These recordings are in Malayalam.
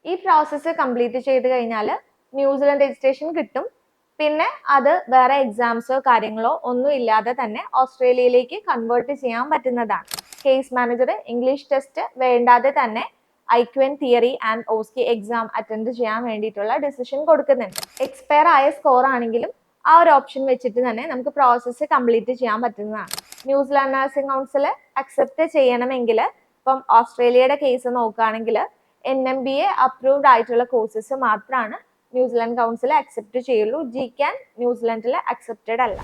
ഈ പ്രോസസ്സ് കംപ്ലീറ്റ് ചെയ്ത് കഴിഞ്ഞാൽ ന്യൂസിലൻഡ് രജിസ്ട്രേഷൻ കിട്ടും. പിന്നെ അത് വേറെ എക്സാംസോ കാര്യങ്ങളോ ഒന്നും ഇല്ലാതെ തന്നെ ഓസ്ട്രേലിയയിലേക്ക് കൺവേർട്ട് ചെയ്യാൻ പറ്റുന്നതാണ്. കേസ് മാനേജർ ഇംഗ്ലീഷ് ടെസ്റ്റ് വേണ്ടാതെ തന്നെ IQN theory and OSCE exam attend ചെയ്യാൻ വേണ്ടിയിട്ടുള്ള ഡിസിഷൻ കൊടുക്കുന്നുണ്ട്. എക്സ്പയർ ആയ സ്കോർ ആണെങ്കിലും ആ ഒരു ഓപ്ഷൻ വെച്ചിട്ട് തന്നെ നമുക്ക് പ്രോസസ്സ് കംപ്ലീറ്റ് ചെയ്യാൻ പറ്റുന്നതാണ്. ന്യൂസിലാൻഡ് നഴ്സിംഗ് കൗൺസിൽ അക്സെപ്റ്റ് ചെയ്യണമെങ്കിൽ ഇപ്പം ഓസ്ട്രേലിയയുടെ കേസ് നോക്കുകയാണെങ്കിൽ NMBA അപ്രൂവ്ഡ് ആയിട്ടുള്ള കോഴ്സസ് മാത്രമാണ് ന്യൂസിലാൻഡ് കൗൺസിൽ അക്സെപ്റ്റ് ചെയ്യുള്ളൂ. GCAN ന്യൂസിലാൻഡിൽ അക്സെപ്റ്റഡ് അല്ല.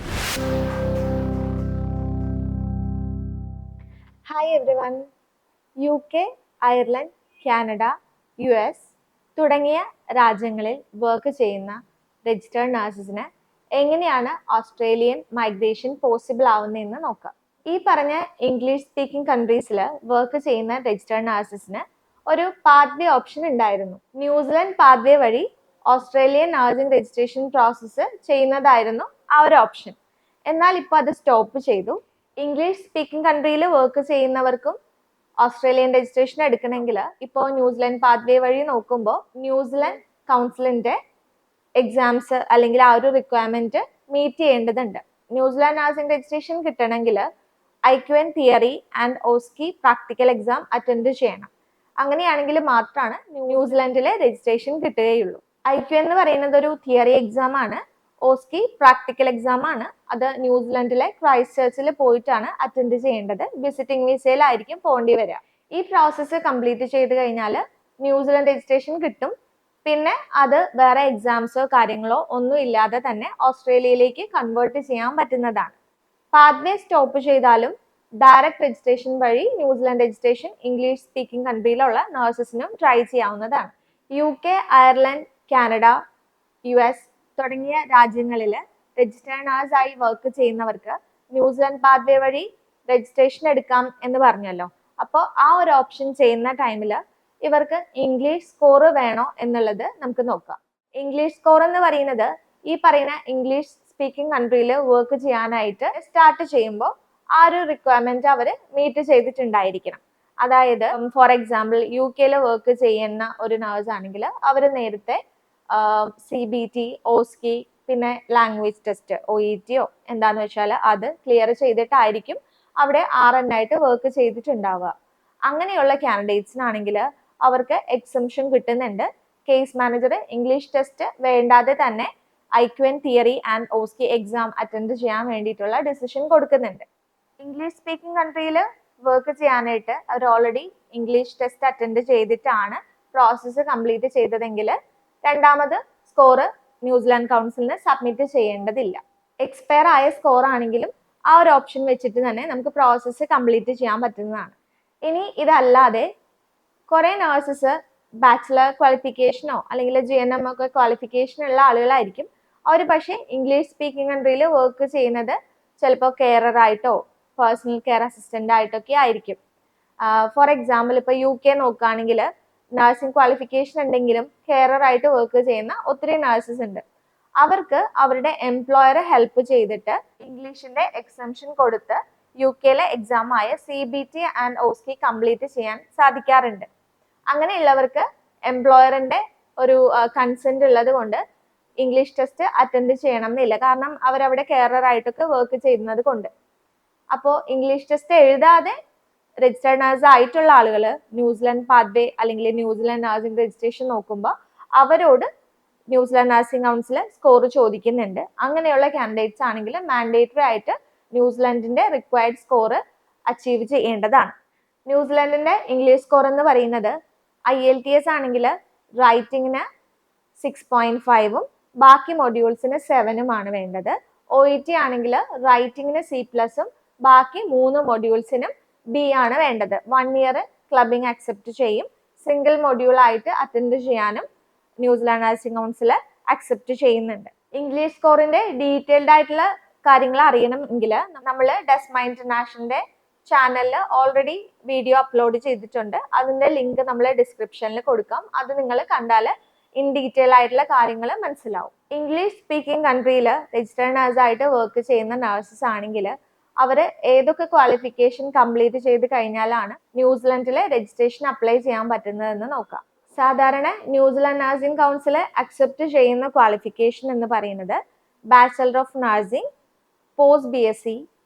Hi everyone. UK, Ireland, Canada, US തുടങ്ങിയ രാജ്യങ്ങളിൽ വർക്ക് ചെയ്യുന്ന രജിസ്റ്റേർഡ് നഴ്സസിന് എങ്ങനെയാണ് ഓസ്ട്രേലിയൻ മൈഗ്രേഷൻ പോസിബിൾ ആവുന്നതെന്ന് നോക്കാം. ഈ പറഞ്ഞ ഇംഗ്ലീഷ് സ്പീക്കിംഗ് കൺട്രീസിൽ വർക്ക് ചെയ്യുന്ന രജിസ്റ്റേർഡ് നഴ്സസിന് ഒരു പാത്വേ ഓപ്ഷൻ ഉണ്ടായിരുന്നു. ന്യൂസിലൻഡ് പാത്വേ വഴി ഓസ്ട്രേലിയൻ നഴ്സിംഗ് രജിസ്ട്രേഷൻ പ്രോസസ്സ് ചെയ്യുന്നതായിരുന്നു ആ ഒരു ഓപ്ഷൻ. എന്നാൽ ഇപ്പോൾ അത് സ്റ്റോപ്പ് ചെയ്തു. ഇംഗ്ലീഷ് സ്പീക്കിംഗ് കൺട്രിയിൽ വർക്ക് ചെയ്യുന്നവർക്കും ഓസ്ട്രേലിയൻ രജിസ്ട്രേഷൻ എടുക്കണമെങ്കിൽ ഇപ്പോൾ ന്യൂസിലൻഡ് പാത്വേ വഴി നോക്കുമ്പോൾ ന്യൂസിലൻഡ് കൗൺസിലിന്റെ എക്സാംസ് അല്ലെങ്കിൽ ആ ഒരു റിക്വയർമെന്റ് മീറ്റ് ചെയ്യേണ്ടതുണ്ട്. ന്യൂസിലാൻഡ് നഴ്സിംഗ് രജിസ്ട്രേഷൻ കിട്ടണമെങ്കിൽ IQN theory and OSCE practical exam attend ചെയ്യണം. അങ്ങനെയാണെങ്കിൽ മാത്രമാണ് ന്യൂസിലാൻഡിലെ രജിസ്ട്രേഷൻ കിട്ടുകയുള്ളൂ. IQN എന്ന് പറയുന്നത് ഒരു തിയറി എക്സാം ആണ്. OSCE പ്രാക്ടിക്കൽ എക്സാം ആണ്. അത് ന്യൂസിലാൻഡിലെ ക്രൈസ്റ്റ് ചർച്ചിൽ പോയിട്ടാണ് അറ്റൻഡ് ചെയ്യേണ്ടത്. വിസിറ്റിംഗ് വിസയിലായിരിക്കും പോകേണ്ടി വരിക. ഈ പ്രോസസ്സ് കംപ്ലീറ്റ് ചെയ്ത് കഴിഞ്ഞാൽ ന്യൂസിലാൻഡ് രജിസ്ട്രേഷൻ കിട്ടും. പിന്നെ അത് വേറെ എക്സാംസോ കാര്യങ്ങളോ ഒന്നും ഇല്ലാതെ തന്നെ ഓസ്ട്രേലിയയിലേക്ക് കൺവേർട്ട് ചെയ്യാൻ പറ്റുന്നതാണ്. പാത്വേ സ്റ്റോപ്പ് ചെയ്താലും ഡയറക്റ്റ് രജിസ്ട്രേഷൻ വഴി ന്യൂസിലാൻഡ് രജിസ്ട്രേഷൻ ഇംഗ്ലീഷ് സ്പീക്കിംഗ് കൺട്രിയിലുള്ള നഴ്സസിനും ട്രൈ ചെയ്യാവുന്നതാണ്. UK, അയർലൻഡ്, കാനഡ, US തുടങ്ങിയ രാജ്യങ്ങളിൽ രജിസ്റ്റേർഡ് നഴ്സായി വർക്ക് ചെയ്യുന്നവർക്ക് ന്യൂസിലാൻഡ് പാത്വേ വഴി രജിസ്ട്രേഷൻ എടുക്കാം എന്ന് പറഞ്ഞല്ലോ. അപ്പോൾ ആ ഒരു ഓപ്ഷൻ ചെയ്യുന്ന ടൈമിൽ ഇവർക്ക് ഇംഗ്ലീഷ് സ്കോർ വേണോ എന്നുള്ളത് നമുക്ക് നോക്കാം. ഇംഗ്ലീഷ് സ്കോർ എന്ന് പറയുന്നത് ഈ പറയുന്ന ഇംഗ്ലീഷ് സ്പീക്കിംഗ് കൺട്രിയിൽ വർക്ക് ചെയ്യാനായിട്ട് സ്റ്റാർട്ട് ചെയ്യുമ്പോൾ ആ ഒരു റിക്വയർമെന്റ് അവർ മീറ്റ് ചെയ്തിട്ടുണ്ടായിരിക്കണം. അതായത് ഫോർ എക്സാമ്പിൾ UK വർക്ക് ചെയ്യുന്ന ഒരു നഴ്സ് ആണെങ്കിൽ അവർ നേരത്തെ CBT, OSCE പിന്നെ ലാംഗ്വേജ് ടെസ്റ്റ് OET എന്താന്ന് വെച്ചാൽ അത് ക്ലിയർ ചെയ്തിട്ടായിരിക്കും അവിടെ RN ആയിട്ട് വർക്ക് ചെയ്തിട്ടുണ്ടാവുക. അങ്ങനെയുള്ള കാൻഡിഡേറ്റ്സിനാണെങ്കിൽ അവർക്ക് എക്സംഷൻ കിട്ടുന്നുണ്ട്. കേസ് മാനേജർ ഇംഗ്ലീഷ് ടെസ്റ്റ് വേണ്ടാതെ തന്നെ IQN theory and OSCE exam attend ചെയ്യാൻ വേണ്ടിയിട്ടുള്ള ഡിസിഷൻ കൊടുക്കുന്നുണ്ട്. ഇംഗ്ലീഷ് സ്പീക്കിംഗ് കൺട്രിയിൽ വർക്ക് ചെയ്യാനായിട്ട് അവർ ഓൾറെഡി ഇംഗ്ലീഷ് ടെസ്റ്റ് അറ്റൻഡ് ചെയ്തിട്ടാണ് പ്രോസസ്സ് കംപ്ലീറ്റ് ചെയ്തതെങ്കിൽ രണ്ടാമത് സ്കോർ ന്യൂസിലാൻഡ് കൗൺസിലിന് സബ്മിറ്റ് ചെയ്യേണ്ടതില്ല. എക്സ്പയർ ആയ സ്കോർ ആണെങ്കിലും ആ ഒരു ഓപ്ഷൻ വെച്ചിട്ട് തന്നെ നമുക്ക് പ്രോസസ്സ് കംപ്ലീറ്റ് ചെയ്യാൻ പറ്റുന്നതാണ്. ഇനി ഇതല്ലാതെ കുറെ നഴ്സസ് ബാച്ചിലർ ക്വാളിഫിക്കേഷനോ അല്ലെങ്കിൽ GNM ഒക്കെ ക്വാളിഫിക്കേഷൻ ഉള്ള ആളുകളായിരിക്കും. അവർ പക്ഷേ ഇംഗ്ലീഷ് സ്പീക്കിംഗ് കൺട്രിയിൽ വർക്ക് ചെയ്യുന്നത് ചിലപ്പോൾ കെയറർ ആയിട്ടോ പേഴ്സണൽ കെയർ അസിസ്റ്റന്റ് ആയിട്ടൊക്കെ ആയിരിക്കും. ഫോർ എക്സാമ്പിൾ ഇപ്പോൾ UK നോക്കുകയാണെങ്കിൽ നഴ്സിംഗ് ക്വാളിഫിക്കേഷൻ ഉണ്ടെങ്കിലും കെയറർ ആയിട്ട് വർക്ക് ചെയ്യുന്ന ഒത്തിരി നഴ്സസ് ഉണ്ട്. അവർക്ക് അവരുടെ എംപ്ലോയറെ ഹെൽപ്പ് ചെയ്തിട്ട് ഇംഗ്ലീഷിന്റെ എക്സംഷൻ കൊടുത്ത് UK എക്സാം ആയ CBT ആൻഡ് OSCE കംപ്ലീറ്റ് ചെയ്യാൻ സാധിക്കാറുണ്ട്. അങ്ങനെയുള്ളവർക്ക് എംപ്ലോയറിന്റെ ഒരു കൺസെന്റ് ഉള്ളത് കൊണ്ട് ഇംഗ്ലീഷ് ടെസ്റ്റ് അറ്റൻഡ് ചെയ്യണം എന്നില്ല. കാരണം അവരവിടെ കെയറർ ആയിട്ടൊക്കെ വർക്ക് ചെയ്യുന്നത് കൊണ്ട്. അപ്പോൾ ഇംഗ്ലീഷ് ടെസ്റ്റ് എഴുതാതെ രജിസ്റ്റേർഡ് നഴ്സ് ആയിട്ടുള്ള ആളുകൾ ന്യൂസിലാൻഡ് പാത്വേ അല്ലെങ്കിൽ ന്യൂസിലാൻഡ് നഴ്സിംഗ് രജിസ്ട്രേഷൻ നോക്കുമ്പോൾ അവരോട് ന്യൂസിലാൻഡ് നഴ്സിംഗ് കൗൺസിൽ സ്കോർ ചോദിക്കുന്നുണ്ട്. അങ്ങനെയുള്ള കാൻഡിഡേറ്റ്സ് ആണെങ്കിൽ മാൻഡേറ്ററി ആയിട്ട് ന്യൂസിലാൻഡിന്റെ റിക്വയർഡ് സ്കോർ അച്ചീവ് ചെയ്യേണ്ടതാണ്. ന്യൂസിലാൻഡിന്റെ ഇംഗ്ലീഷ് സ്കോർ എന്ന് പറയുന്നത് IELTS ആണെങ്കിൽ റൈറ്റിംഗിന് 6.5 ബാക്കി മൊഡ്യൂൾസിന് 7 വേണ്ടത്. OET ആണെങ്കിൽ റൈറ്റിംഗിന് C+, ബാക്കി 3 മൊഡ്യൂൾസിനും B ആണ് വേണ്ടത്. 1 ഇയർ ക്ലബിംഗ് അക്സെപ്റ്റ് ചെയ്യും. സിംഗിൾ മൊഡ്യൂൾ ആയിട്ട് അറ്റൻഡ് ചെയ്യാനും ന്യൂസിലാൻഡ് നഴ്സിംഗ് കൗൺസിൽ അക്സെപ്റ്റ് ചെയ്യുന്നുണ്ട്. ഇംഗ്ലീഷ് സ്കോറിന്റെ ഡീറ്റെയിൽഡ് ആയിട്ടുള്ള കാര്യങ്ങൾ അറിയണമെങ്കിൽ നമ്മൾ ഡെസ്മ ഇന്റർനാഷണലിന്റെ ചാനലിൽ ഓൾറെഡി വീഡിയോ അപ്ലോഡ് ചെയ്തിട്ടുണ്ട്. അതിന്റെ ലിങ്ക് നമ്മൾ ഡിസ്ക്രിപ്ഷനിൽ കൊടുക്കാം. അത് നിങ്ങൾ കണ്ടാൽ ഇൻ ഡീറ്റെയിൽ ആയിട്ടുള്ള കാര്യങ്ങൾ മനസ്സിലാവും. ഇംഗ്ലീഷ് സ്പീക്കിംഗ് കൺട്രിയിൽ രജിസ്റ്റേർഡ് നഴ്സ് ആയിട്ട് വർക്ക് ചെയ്യുന്ന നഴ്സസ് ആണെങ്കിൽ അവർ ഏതൊക്കെ ക്വാളിഫിക്കേഷൻ കംപ്ലീറ്റ് ചെയ്ത് കഴിഞ്ഞാലാണ് ന്യൂസിലൻഡിലെ രജിസ്ട്രേഷൻ അപ്ലൈ ചെയ്യാൻ പറ്റുന്നതെന്ന് നോക്കാം. സാധാരണ ന്യൂസിലാൻഡ് നഴ്സിംഗ് കൗൺസിൽ അക്സെപ്റ്റ് ചെയ്യുന്ന ക്വാളിഫിക്കേഷൻ എന്ന് പറയുന്നത് bachelor of nursing, post BSc,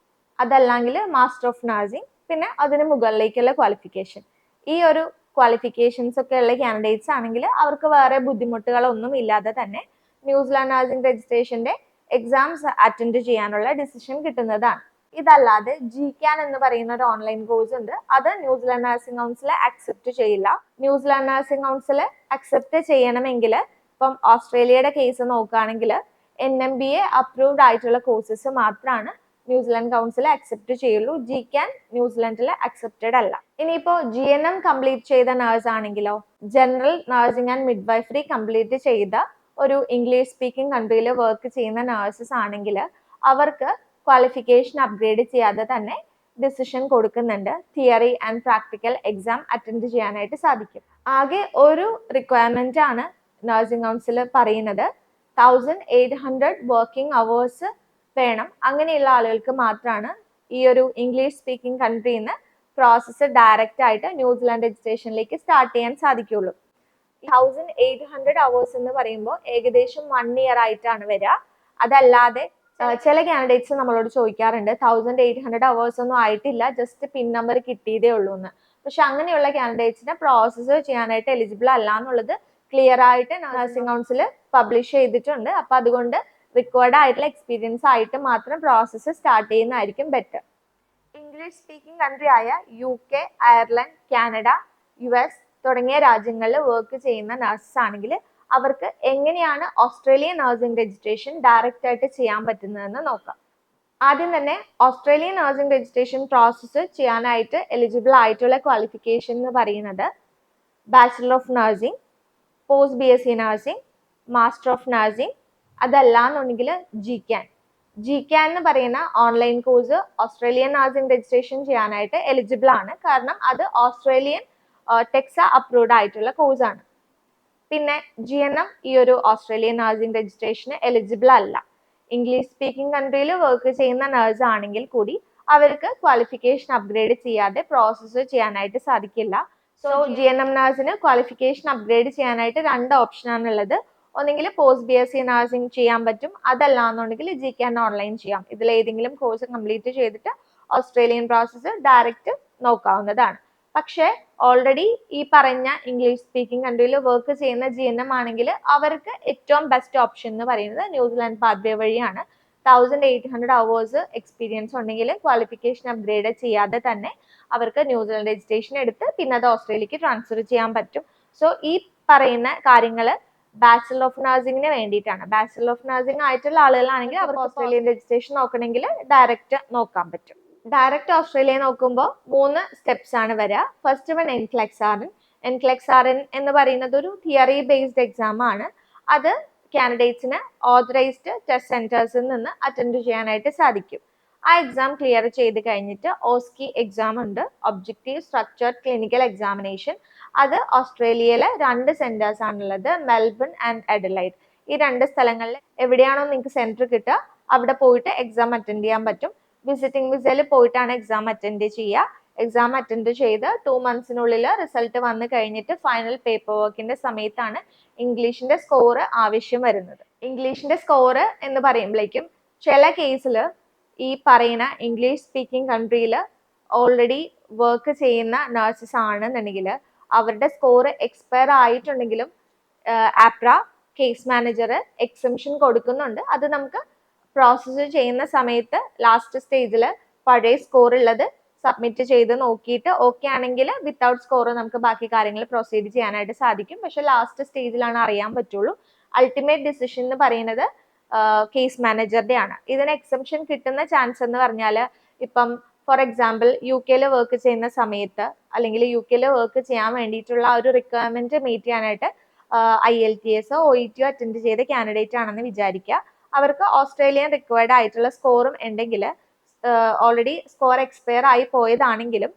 അതല്ലെങ്കിൽ മാസ്റ്റർ ഓഫ് നഴ്സിംഗ്, പിന്നെ അതിന് മുകളിലേക്കുള്ള ക്വാളിഫിക്കേഷൻ. ഈ ഒരു ക്വാളിഫിക്കേഷൻസ് ഒക്കെ ഉള്ള കാൻഡിഡേറ്റ്സ് ആണെങ്കിൽ അവർക്ക് വേറെ ബുദ്ധിമുട്ടുകളൊന്നും ഇല്ലാതെ തന്നെ ന്യൂസിലാൻഡ് നഴ്സിംഗ് രജിസ്ട്രേഷന്റെ എക്സാംസ് അറ്റൻഡ് ചെയ്യാനുള്ള ഡിസിഷൻ കിട്ടുന്നതാണ്. ഇതല്ലാതെ GCAN എന്ന് പറയുന്ന ഒരു ഓൺലൈൻ കോഴ്സ് ഉണ്ട്. അത് ന്യൂസിലാൻഡ് നഴ്സിംഗ് കൗൺസിൽ അക്സെപ്റ്റ് ചെയ്യില്ല. ന്യൂസിലാൻഡ് നഴ്സിംഗ് കൗൺസിൽ അക്സെപ്റ്റ് ചെയ്യണമെങ്കിൽ ഇപ്പം ഓസ്ട്രേലിയയുടെ കേസ് നോക്കുകയാണെങ്കിൽ NMBA അപ്രൂവ്ഡ് ആയിട്ടുള്ള കോഴ്സസ് മാത്രമാണ് ന്യൂസിലാൻഡ് കൗൺസിൽ അക്സെപ്റ്റ് ചെയ്യുള്ളൂ. GCAN ന്യൂസിലാൻഡിൽ അക്സെപ്റ്റഡ് അല്ല. ഇനിയിപ്പോ GNM കംപ്ലീറ്റ് ചെയ്ത നേഴ്സ് ആണെങ്കിലോ, general nursing and midwifery complete ചെയ്ത ഒരു ഇംഗ്ലീഷ് സ്പീക്കിംഗ് കൺട്രിയിൽ വർക്ക് ചെയ്യുന്ന നേഴ്സസ് ആണെങ്കിൽ അവർക്ക് ക്വാളിഫിക്കേഷൻ അപ്ഗ്രേഡ് ചെയ്യാതെ തന്നെ ഡിസിഷൻ കൊടുക്കുന്നുണ്ട്. Theory and practical exam attend ചെയ്യാനായിട്ട് സാധിക്കും. ആകെ ഒരു റിക്വയർമെന്റ് ആണ് നഴ്സിംഗ് കൗൺസിൽ പറയുന്നത്. 1800 വർക്കിംഗ് അവേഴ്സ് വേണം. അങ്ങനെയുള്ള ആളുകൾക്ക് മാത്രമാണ് ഈ ഒരു ഇംഗ്ലീഷ് സ്പീക്കിംഗ് കൺട്രിയിൽ നിന്ന് പ്രോസസ്സ് ഡയറക്റ്റ് ആയിട്ട് ന്യൂസിലാൻഡ് രജിസ്ട്രേഷനിലേക്ക് സ്റ്റാർട്ട് ചെയ്യാൻ സാധിക്കുള്ളൂ. 1800 അവേഴ്സ് എന്ന് പറയുമ്പോൾ ഏകദേശം 1 ഇയർ ആയിട്ടാണ് വരിക. അതല്ലാതെ ചില കാൻഡിഡേറ്റ്സ് നമ്മളോട് ചോദിക്കാറുണ്ട് 1800 അവേഴ്സ് ഒന്നും ആയിട്ടില്ല, ജസ്റ്റ് പിൻ നമ്പർ കിട്ടിയതേ ഉള്ളൂ എന്ന്. പക്ഷെ അങ്ങനെയുള്ള കാൻഡിഡേറ്റ്സിനെ പ്രോസസ്സ് ചെയ്യാനായിട്ട് എലിജിബിൾ അല്ല എന്നുള്ളത് ക്ലിയർ ആയിട്ട് നഴ്സിംഗ് കൗൺസിൽ പബ്ലിഷ് ചെയ്തിട്ടുണ്ട്. അപ്പൊ അതുകൊണ്ട് റിക്വയർഡ് ആയിട്ടുള്ള എക്സ്പീരിയൻസ് ആയിട്ട് മാത്രം പ്രോസസ്സ് സ്റ്റാർട്ട് ചെയ്യുന്നതായിരിക്കും ബെറ്റർ. ഇംഗ്ലീഷ് സ്പീക്കിംഗ് കൺട്രി ആയ UK, അയർലൻഡ്, കാനഡ, US തുടങ്ങിയ രാജ്യങ്ങളിൽ വർക്ക് ചെയ്യുന്ന നഴ്സസ് ആണെങ്കിൽ അവർക്ക് എങ്ങനെയാണ് ഓസ്ട്രേലിയൻ നഴ്സിംഗ് രജിസ്ട്രേഷൻ ഡയറക്റ്റ് ആയിട്ട് ചെയ്യാൻ പറ്റുന്നതെന്ന് നോക്കാം. ആദ്യം തന്നെ ഓസ്ട്രേലിയൻ നഴ്സിംഗ് രജിസ്ട്രേഷൻ പ്രോസസ്സ് ചെയ്യാനായിട്ട് എലിജിബിൾ ആയിട്ടുള്ള ക്വാളിഫിക്കേഷൻ എന്ന് പറയുന്നത് bachelor of nursing, post BSc nursing, master of nursing, അതല്ലാന്നുണ്ടെങ്കിൽ GCAN എന്ന് പറയുന്ന online course Australian nursing registration ചെയ്യാനായിട്ട് എലിജിബിൾ ആണ്. കാരണം അത് ഓസ്ട്രേലിയൻ ടെക്സ അപ്രൂവ്ഡ് ആയിട്ടുള്ള കോഴ്സാണ്. പിന്നെ GNM ഈ ഒരു ഓസ്ട്രേലിയൻ നഴ്സിംഗ് രജിസ്ട്രേഷന് എലിജിബിൾ അല്ല. ഇംഗ്ലീഷ് സ്പീക്കിംഗ് കൺട്രിയിൽ വർക്ക് ചെയ്യുന്ന നഴ്സ് ആണെങ്കിൽ കൂടി അവർക്ക് ക്വാളിഫിക്കേഷൻ അപ്ഗ്രേഡ് ചെയ്യാതെ പ്രോസസ്സ് ചെയ്യാനായിട്ട് സാധിക്കില്ല. സോ GNM നഴ്സിന് ക്വാളിഫിക്കേഷൻ അപ്ഗ്രേഡ് ചെയ്യാനായിട്ട് 2 ഓപ്ഷനാണ് ഉള്ളത്. ഒന്നെങ്കിൽ പോസ്റ്റ് BSc നഴ്സിംഗ് ചെയ്യാൻ പറ്റും, അതല്ലാന്നുണ്ടെങ്കിൽ GCAN ഓൺലൈൻ ചെയ്യാം. ഇതിൽ ഏതെങ്കിലും കോഴ്സ് കംപ്ലീറ്റ് ചെയ്തിട്ട് ഓസ്ട്രേലിയൻ പ്രോസസ്സ് ഡയറക്റ്റ് നോക്കാവുന്നതാണ്. പക്ഷേ ഓൾറെഡി ഈ പറഞ്ഞ ഇംഗ്ലീഷ് സ്പീക്കിംഗ് കൺട്രിയിൽ വർക്ക് ചെയ്യുന്ന GNM ആണെങ്കിൽ അവർക്ക് ഏറ്റവും ബെസ്റ്റ് ഓപ്ഷൻ എന്ന് പറയുന്നത് ന്യൂസിലാൻഡ് പാത്വേ വഴിയാണ്. 1800 അവേഴ്സ് എക്സ്പീരിയൻസ് ഉണ്ടെങ്കിൽ ക്വാളിഫിക്കേഷൻ അപ്ഗ്രേഡ് ചെയ്യാതെ തന്നെ അവർക്ക് ന്യൂസിലാൻഡ് രജിസ്ട്രേഷൻ എടുത്ത് പിന്നെ അത് ഓസ്ട്രേലിയക്ക് ട്രാൻസ്ഫർ ചെയ്യാൻ പറ്റും. സോ ഈ പറയുന്ന കാര്യങ്ങൾ ബാച്ചലർ ഓഫ് നഴ്സിംഗിന് വേണ്ടിയിട്ടാണ്. ബാച്ചലർ ഓഫ് നഴ്സിംഗ് ആയിട്ടുള്ള ആളുകളാണെങ്കിൽ അവർക്ക് ഓസ്ട്രേലിയൻ രജിസ്ട്രേഷൻ നോക്കണമെങ്കിൽ ഡയറക്റ്റ് നോക്കാൻ പറ്റും. ഡയറക്റ്റ് ഓസ്ട്രേലിയ നോക്കുമ്പോൾ 3 സ്റ്റെപ്സ് ആണ് വരിക. ഫസ്റ്റ് വൺ NCLEX-RN എന്ന് പറയുന്നത് ഒരു തിയറി ബേസ്ഡ് എക്സാം ആണ്. അത് കാൻഡിഡേറ്റ്സിന് ഓതറൈസ്ഡ് ടെസ്റ്റ് സെന്റേഴ്സിൽ നിന്ന് അറ്റൻഡ് ചെയ്യാനായിട്ട് സാധിക്കും. ആ എക്സാം ക്ലിയർ ചെയ്ത് കഴിഞ്ഞിട്ട് OSCE എക്സാം ഉണ്ട്, ഒബ്ജക്റ്റീവ് സ്ട്രക്ചർഡ് ക്ലിനിക്കൽ എക്സാമിനേഷൻ. അത് ഓസ്ട്രേലിയയിലെ 2 സെന്റേഴ്സ് ആണുള്ളത്, മെൽബൺ ആൻഡ് അഡലൈഡ്. ഈ 2 സ്ഥലങ്ങളിൽ എവിടെയാണോ നിങ്ങൾക്ക് സെന്റർ കിട്ടുക അവിടെ പോയിട്ട് എക്സാം അറ്റൻഡ് ചെയ്യാൻ പറ്റും. വിസിറ്റിംഗ് വിസയിൽ പോയിട്ടാണ് എക്സാം അറ്റൻഡ് ചെയ്യുക. എക്സാം അറ്റൻഡ് ചെയ്ത് 2 മന്ത്സിനുള്ളിൽ റിസൾട്ട് വന്നു കഴിഞ്ഞിട്ട് ഫൈനൽ പേപ്പർ വർക്കിന്റെ സമയത്താണ് ഇംഗ്ലീഷിന്റെ സ്കോർ ആവശ്യം വരുന്നത്. ഇംഗ്ലീഷിന്റെ സ്കോർ എന്ന് പറയുമ്പോഴേക്കും ചില കേസിൽ ഈ പറയുന്ന ഇംഗ്ലീഷ് സ്പീക്കിംഗ് കൺട്രിയിൽ ഓൾറെഡി വർക്ക് ചെയ്യുന്ന നഴ്സസ് ആണെന്നുണ്ടെങ്കിൽ അവരുടെ സ്കോർ എക്സ്പയർ ആയിട്ടുണ്ടെങ്കിലും ആപ്ര കേസ് മാനേജർ എക്സംഷൻ കൊടുക്കുന്നുണ്ട്. അത് നമുക്ക് പ്രോസസ്സ് ചെയ്യുന്ന സമയത്ത് ലാസ്റ്റ് സ്റ്റേജിൽ പഴയ സ്കോർ ഉള്ളത് സബ്മിറ്റ് ചെയ്ത് നോക്കിയിട്ട് ഓക്കെ ആണെങ്കിൽ വിത്തൗട്ട് സ്കോർ നമുക്ക് ബാക്കി കാര്യങ്ങൾ പ്രൊസീഡ് ചെയ്യാനായിട്ട് സാധിക്കും. പക്ഷെ ലാസ്റ്റ് സ്റ്റേജിലാണ് അറിയാൻ പറ്റുള്ളൂ. അൾട്ടിമേറ്റ് ഡിസിഷൻ എന്ന് പറയുന്നത് കേസ് മാനേജറുടെ ആണ്. ഇതിന് എക്സംഷൻ കിട്ടുന്ന ചാൻസ് എന്ന് പറഞ്ഞാൽ ഇപ്പം ഫോർ എക്സാമ്പിൾ UK വർക്ക് ചെയ്യുന്ന സമയത്ത് അല്ലെങ്കിൽ UK വർക്ക് ചെയ്യാൻ വേണ്ടിയിട്ടുള്ള ഒരു റിക്വയർമെന്റ് മീറ്റ് ചെയ്യാനായിട്ട് IELTS OET അറ്റൻഡ് ചെയ്ത കാൻഡിഡേറ്റ് ആണെന്ന് വിചാരിക്കുക. അവർക്ക് ഓസ്ട്രേലിയൻ റിക്വയർഡ് ആയിട്ടുള്ള സ്കോറും ഉണ്ടെങ്കിൽ ഓൾറെഡി സ്കോർ എക്സ്പയർ ആയി പോയതാണെങ്കിലും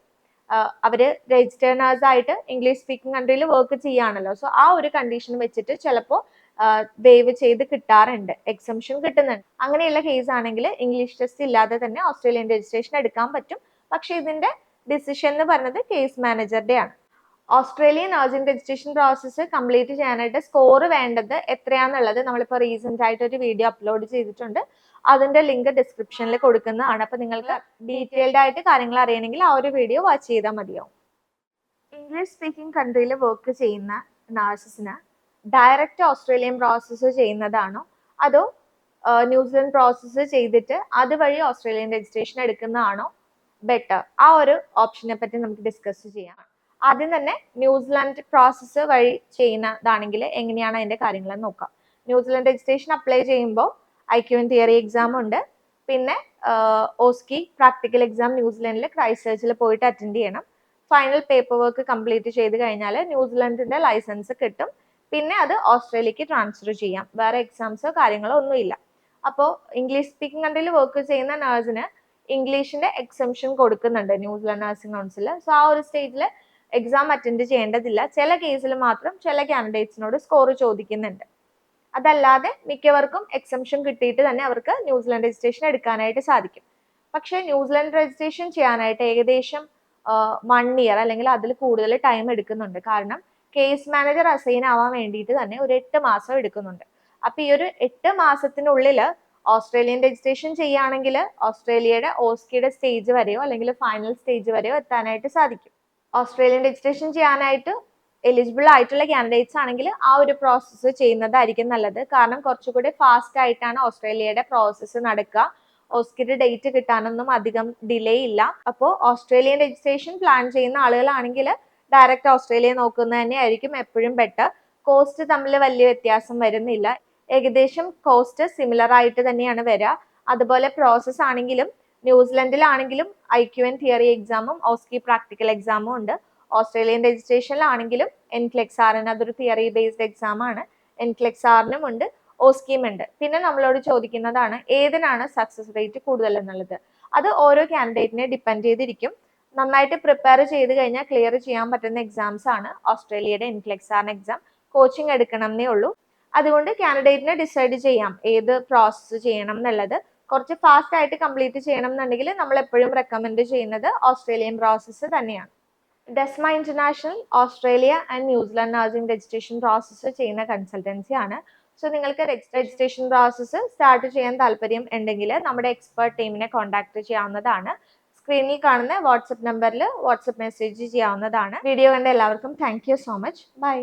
അവര് രജിസ്റ്റേർഡ് നേഴ്സ് ആയിട്ട് ഇംഗ്ലീഷ് സ്പീക്കിംഗ് കൺട്രിയിൽ വർക്ക് ചെയ്യുകയാണല്ലോ. സോ ആ ഒരു കണ്ടീഷൻ വെച്ചിട്ട് ചിലപ്പോൾ വേവ് ചെയ്ത് കിട്ടാറുണ്ട്, എക്സംഷൻ കിട്ടുന്നുണ്ട്. അങ്ങനെയുള്ള കേസ് ആണെങ്കിൽ ഇംഗ്ലീഷ് ടെസ്റ്റ് ഇല്ലാതെ തന്നെ ഓസ്ട്രേലിയൻ രജിസ്ട്രേഷൻ എടുക്കാൻ പറ്റും. പക്ഷെ ഇതിന്റെ ഡിസിഷൻ എന്ന് പറയുന്നത് കേസ് മാനേജറുടെ ആണ്. Australian nursing registration process complete ചെയ്യാനായിട്ട് സ്കോർ വേണ്ടത് എത്രയാണെന്നുള്ളത് നമ്മളിപ്പോൾ റീസെന്റ് ആയിട്ട് ഒരു വീഡിയോ അപ്ലോഡ് ചെയ്തിട്ടുണ്ട്. അതിന്റെ ലിങ്ക് ഡിസ്ക്രിപ്ഷനിൽ കൊടുക്കുന്നതാണ്. അപ്പോൾ നിങ്ങൾക്ക് ഡീറ്റെയിൽഡ് ആയിട്ട് കാര്യങ്ങൾ അറിയണമെങ്കിൽ ആ ഒരു വീഡിയോ വാച്ച് ചെയ്താൽ മതിയാവും. ഇംഗ്ലീഷ് സ്പീക്കിംഗ് കൺട്രിയിൽ വർക്ക് ചെയ്യുന്ന നഴ്സസിന് ഡയറക്റ്റ് ഓസ്ട്രേലിയൻ പ്രോസസ്സ് ചെയ്യുന്നതാണോ അതോ ന്യൂസിലൻഡ് പ്രോസസ്സ് ചെയ്തിട്ട് അതുവഴി ഓസ്ട്രേലിയൻ രജിസ്ട്രേഷൻ എടുക്കുന്നതാണോ ബെറ്റർ? ആ ഒരു ഓപ്ഷനെ പറ്റി നമുക്ക് ഡിസ്കസ് ചെയ്യാം. ആദ്യം തന്നെ ന്യൂസിലാൻഡ് പ്രോസസ്സ് വഴി ചെയ്യുന്നതാണെങ്കിൽ എങ്ങനെയാണ് അതിന്റെ കാര്യങ്ങളെന്ന് നോക്കാം. ന്യൂസിലാൻഡ് രജിസ്ട്രേഷൻ അപ്ലൈ ചെയ്യുമ്പോൾ IQN തിയറി എക്സാം ഉണ്ട്. പിന്നെ ഓസ്കി പ്രാക്ടിക്കൽ എക്സാം ന്യൂസിലാൻഡിൽ ക്രൈസ്റ്റ് ചർച്ചിൽ പോയിട്ട് അറ്റൻഡ് ചെയ്യണം. ഫൈനൽ പേപ്പർ വർക്ക് കംപ്ലീറ്റ് ചെയ്ത് കഴിഞ്ഞാൽ ന്യൂസിലാൻഡിന്റെ ലൈസൻസ് കിട്ടും. പിന്നെ അത് ഓസ്ട്രേലിയക്ക് ട്രാൻസ്ഫർ ചെയ്യാം. വേറെ എക്സാംസോ കാര്യങ്ങളോ ഒന്നുമില്ല. അപ്പോൾ ഇംഗ്ലീഷ് സ്പീക്കിംഗ് കൺട്രിയിൽ വർക്ക് ചെയ്യുന്ന നഴ്സിന് ഇംഗ്ലീഷിന്റെ എക്സംഷൻ കൊടുക്കുന്നുണ്ട് ന്യൂസിലാൻഡ് നഴ്സിംഗ് കൗൺസിൽ. സോ ആ ഒരു സ്റ്റേജിൽ എക്സാം അറ്റൻഡ് ചെയ്യേണ്ടതില്ല. ചില കേസിൽ മാത്രം ചില കാൻഡിഡേറ്റ്സിനോട് സ്കോർ ചോദിക്കുന്നുണ്ട്. അതല്ലാതെ മിക്കവർക്കും എക്സംഷൻ കിട്ടിയിട്ട് തന്നെ അവർക്ക് ന്യൂസിലാൻഡ് രജിസ്ട്രേഷൻ എടുക്കാനായിട്ട് സാധിക്കും. പക്ഷേ ന്യൂസിലാൻഡ് രജിസ്ട്രേഷൻ ചെയ്യാനായിട്ട് ഏകദേശം 1 ഇയർ അല്ലെങ്കിൽ അതിൽ കൂടുതൽ ടൈം എടുക്കുന്നുണ്ട്. കാരണം കേസ് മാനേജർ അസൈൻ ആവാൻ വേണ്ടിയിട്ട് തന്നെ ഒരു 8 മാസം എടുക്കുന്നുണ്ട്. അപ്പൊ ഈ ഒരു 8 മാസത്തിനുള്ളിൽ ഓസ്ട്രേലിയൻ രജിസ്ട്രേഷൻ ചെയ്യുകയാണെങ്കിൽ ഓസ്ട്രേലിയയുടെ ഓസ്കിയുടെ സ്റ്റേജ് വരെയോ അല്ലെങ്കിൽ ഫൈനൽ സ്റ്റേജ് വരെയോ എത്താനായിട്ട് സാധിക്കും. ഓസ്ട്രേലിയൻ രജിസ്ട്രേഷൻ ചെയ്യാനായിട്ട് എലിജിബിൾ ആയിട്ടുള്ള കാൻഡിഡേറ്റ്സ് ആണെങ്കിൽ ആ ഒരു പ്രോസസ്സ് ചെയ്യുന്നതായിരിക്കും നല്ലത്. കാരണം കുറച്ചുകൂടി ഫാസ്റ്റ് ആയിട്ടാണ് ഓസ്ട്രേലിയയുടെ പ്രോസസ്സ് നടക്കുക. ഓസ്കിയുടെ ഡേറ്റ് കിട്ടാനൊന്നും അധികം ഡിലേ ഇല്ല. അപ്പോൾ ഓസ്ട്രേലിയൻ രജിസ്ട്രേഷൻ പ്ലാൻ ചെയ്യുന്ന ആളുകളാണെങ്കിൽ ഡയറക്റ്റ് ഓസ്ട്രേലിയ നോക്കുന്നത് തന്നെയായിരിക്കും എപ്പോഴും ബെറ്റർ. കോസ്റ്റ് തമ്മിൽ വലിയ വ്യത്യാസം വരുന്നില്ല. ഏകദേശം കോസ്റ്റ് സിമിലർ ആയിട്ട് തന്നെയാണ് വരിക. അതുപോലെ പ്രോസസ്സ് ആണെങ്കിലും ന്യൂസിലൻഡിലാണെങ്കിലും IQN തിയറി എക്സാമും ഓസ്കി പ്രാക്ടിക്കൽ എക്സാമും ഉണ്ട്. ഓസ്ട്രേലിയൻ രജിസ്ട്രേഷനിലാണെങ്കിലും NCLEX-RN അതൊരു തിയറി ബേസ്ഡ് എക്സാം ആണ്. NCLEX-RNും ഉണ്ട്, ഓസ്കിയും ഉണ്ട്. പിന്നെ നമ്മളോട് ചോദിക്കുന്നതാണ് ഏതിനാണ് സക്സസ് റേറ്റ് കൂടുതൽ എന്നുള്ളത്. അത് ഓരോ കാൻഡിഡേറ്റിനെ ഡിപ്പെൻഡ് ചെയ്തിരിക്കും. നന്നായിട്ട് പ്രിപ്പയർ ചെയ്ത് കഴിഞ്ഞാൽ ക്ലിയർ ചെയ്യാൻ പറ്റുന്ന എക്സാംസ് ആണ് ഓസ്ട്രേലിയയുടെ NCLEX-RN എക്സാം. കോച്ചിങ് എടുക്കണം എന്നേ ഉള്ളൂ. അതുകൊണ്ട് കാൻഡിഡേറ്റിനെ ഡിസൈഡ് ചെയ്യാം ഏത് പ്രോസസ്സ് ചെയ്യണം എന്നുള്ളത്. കുറച്ച് ഫാസ്റ്റ് ആയിട്ട് കംപ്ലീറ്റ് ചെയ്യണം എന്നുണ്ടെങ്കിൽ നമ്മൾ എപ്പോഴും റെക്കമെൻഡ് ചെയ്യുന്നത് ഓസ്ട്രേലിയൻ പ്രോസസ്സ് തന്നെയാണ്. Desma international Australia and New Zealand nursing registration process ചെയ്യുന്ന കൺസൾട്ടൻസി ആണ്. സോ നിങ്ങൾക്ക് രജിസ്ട്രേഷൻ പ്രോസസ്സ് സ്റ്റാർട്ട് ചെയ്യാൻ താല്പര്യം ഉണ്ടെങ്കിൽ നമ്മുടെ എക്സ്പെർട്ട് ടീമിനെ കോൺടാക്ട് ചെയ്യാവുന്നതാണ്. സ്ക്രീനിൽ കാണുന്ന വാട്സപ്പ് നമ്പറിൽ വാട്സപ്പ് മെസ്സേജ് ചെയ്യാവുന്നതാണ്. വീഡിയോ കണ്ട എല്ലാവർക്കും thank you so much. By.